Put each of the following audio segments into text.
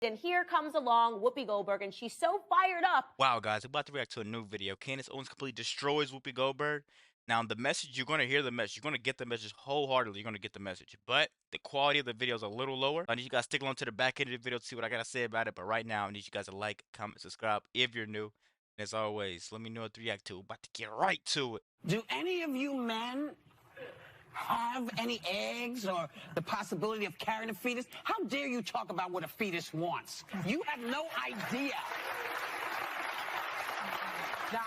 And here comes along Whoopi Goldberg, and she's so fired up. Wow, guys, we're about to react to a new video. Candace Owens completely destroys Whoopi Goldberg. Now, the message, you're going to hear the message. You're going to get the message wholeheartedly. You're going to get the message. But the quality of the video is a little lower. I need you guys to stick along to the back end of the video to see what I got to say about it. But right now, I need you guys to like, comment, subscribe if you're new. And as always, let me know what to react to. We're about to get right to it. Do any of you men have any eggs or the possibility of carrying a fetus? How dare you talk about what a fetus wants? You have no idea. Now,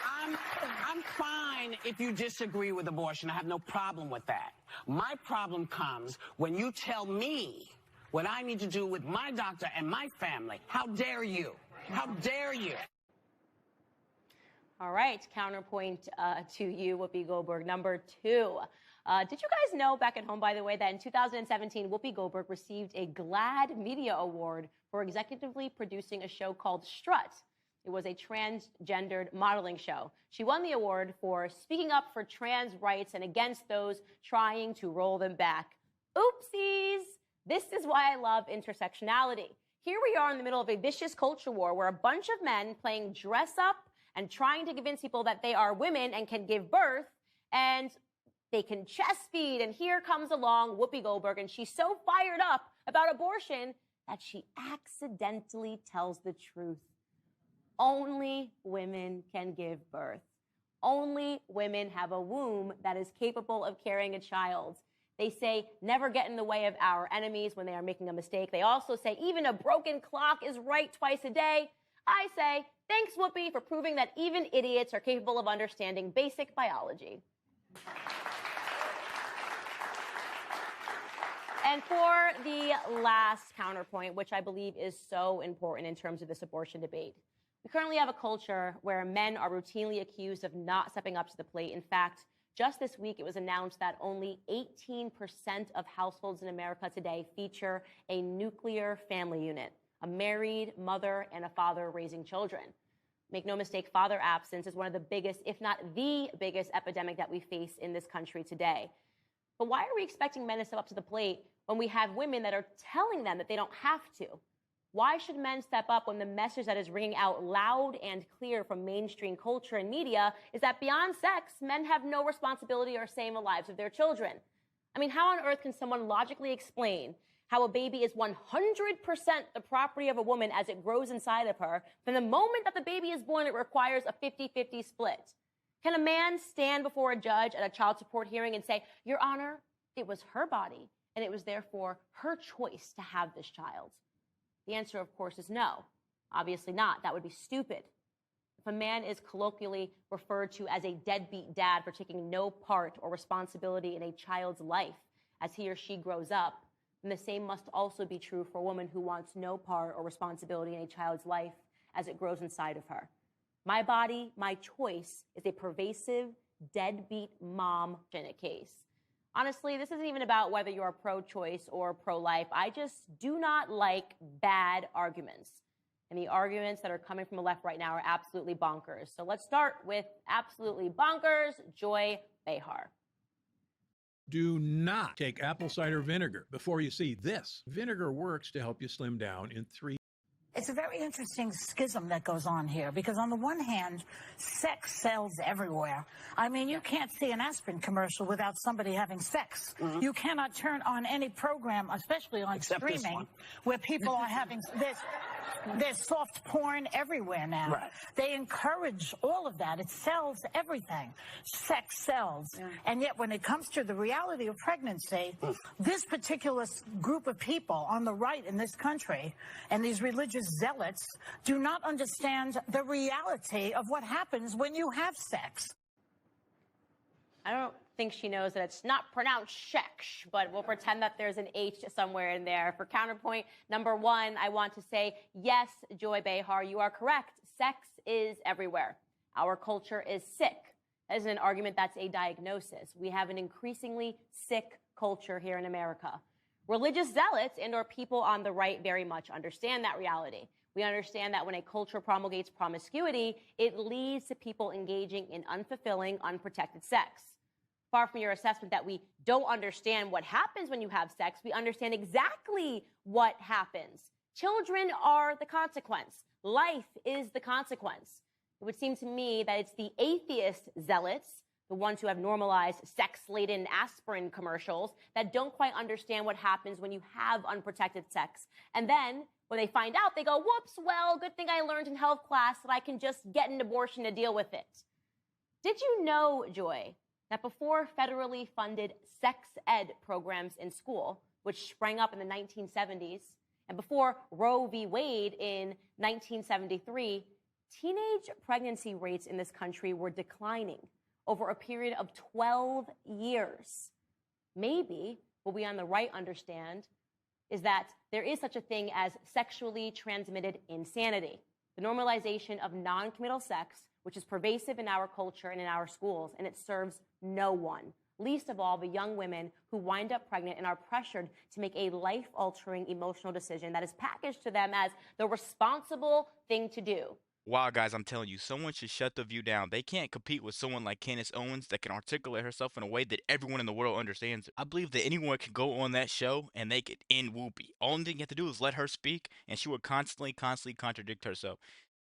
I'm fine if you disagree with abortion. I have no problem with that. My problem comes when you tell me what I need to do with my doctor and my family. How dare you? How dare you? All right, counterpoint to you, Whoopi Goldberg. Number two. Did you guys know back at home, by the way, that in 2017, Whoopi Goldberg received a GLAAD Media Award for executively producing a show called Strut? It was a transgendered modeling show. She won the award for speaking up for trans rights and against those trying to roll them back. Oopsies! This is why I love intersectionality. Here we are in the middle of a vicious culture war where a bunch of men playing dress up and trying to convince people that they are women and can give birth, and they can chest feed. And here comes along Whoopi Goldberg, and she's so fired up about abortion that she accidentally tells the truth. Only women can give birth. Only women have a womb that is capable of carrying a child. They say, never get in the way of our enemies when they are making a mistake. They also say, even a broken clock is right twice a day. I say, thanks, Whoopi, for proving that even idiots are capable of understanding basic biology. And for the last counterpoint, which I believe is so important in terms of this abortion debate, we currently have a culture where men are routinely accused of not stepping up to the plate. In fact, just this week, it was announced that only 18% of households in America today feature a nuclear family unit, a married mother and a father raising children. Make no mistake, father absence is one of the biggest, if not the biggest, epidemic that we face in this country today. But why are we expecting men to step up to the plate when we have women that are telling them that they don't have to? Why should men step up when the message that is ringing out loud and clear from mainstream culture and media is that beyond sex, men have no responsibility or say in the lives of their children? I mean, how on earth can someone logically explain how a baby is 100% the property of a woman as it grows inside of her? From the moment that the baby is born, it requires a 50-50 split. Can a man stand before a judge at a child support hearing and say, Your Honor, it was her body, and it was therefore her choice to have this child? The answer, of course, is no. Obviously not. That would be stupid. If a man is colloquially referred to as a deadbeat dad for taking no part or responsibility in a child's life as he or she grows up, then the same must also be true for a woman who wants no part or responsibility in a child's life as it grows inside of her. My body, my choice is a pervasive, deadbeat mom in a case. Honestly, this isn't even about whether you're pro-choice or pro-life. I just do not like bad arguments. And the arguments that are coming from the left right now are absolutely bonkers. So let's start with absolutely bonkers, Joy Behar. Do not take apple cider vinegar before you see this. Vinegar works to help you slim down in 3. It's a very interesting schism that goes on here because on the one hand, sex sells everywhere. I mean, you can't see an aspirin commercial without somebody having sex. Mm-hmm. You cannot turn on any program, especially on streaming, where people are having this. There's soft porn everywhere now. Right. They encourage all of that. It sells everything. Sex sells. Yeah. And yet when it comes to the reality of pregnancy, this particular group of people on the right in this country and these religious zealots do not understand the reality of what happens when you have sex. I don't think she knows that it's not pronounced sex, but we'll pretend that there's an H somewhere in there. For counterpoint number one, I want to say, yes, Joy Behar, you are correct. Sex is everywhere. Our culture is sick. That isn't an argument, that's a diagnosis. We have an increasingly sick culture here in America. Religious zealots and or people on the right very much understand that reality. We understand that when a culture promulgates promiscuity, it leads to people engaging in unfulfilling, unprotected sex. Far from your assessment that we don't understand what happens when you have sex, we understand exactly what happens. Children are the consequence. Life is the consequence. It would seem to me that it's the atheist zealots, the ones who have normalized sex-laden aspirin commercials, that don't quite understand what happens when you have unprotected sex. And then, when they find out, they go, whoops, well, good thing I learned in health class that I can just get an abortion to deal with it. Did you know, Joy, that before federally funded sex ed programs in school, which sprang up in the 1970s, and before Roe v. Wade in 1973, teenage pregnancy rates in this country were declining over a period of 12 years. Maybe what we on the right understand is that there is such a thing as sexually transmitted insanity, the normalization of non-committal sex, which is pervasive in our culture and in our schools, and it serves no one, least of all the young women who wind up pregnant and are pressured to make a life-altering emotional decision that is packaged to them as the responsible thing to do. Wow, guys, I'm telling you, someone should shut the view down. They can't compete with someone like Candace Owens that can articulate herself in a way that everyone in the world understands. I believe that anyone could go on that show and they could end Whoopi. Only thing you have to do is let her speak, and she would constantly contradict herself.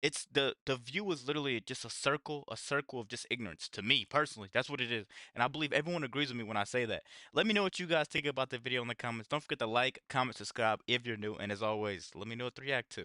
It's the view is literally just a circle of just ignorance to me personally. That's what it is, and I believe everyone agrees with me when I say that. Let me know what you guys think about the video in the comments. Don't forget to like, comment, subscribe if you're new, and as always, let me know what to react to.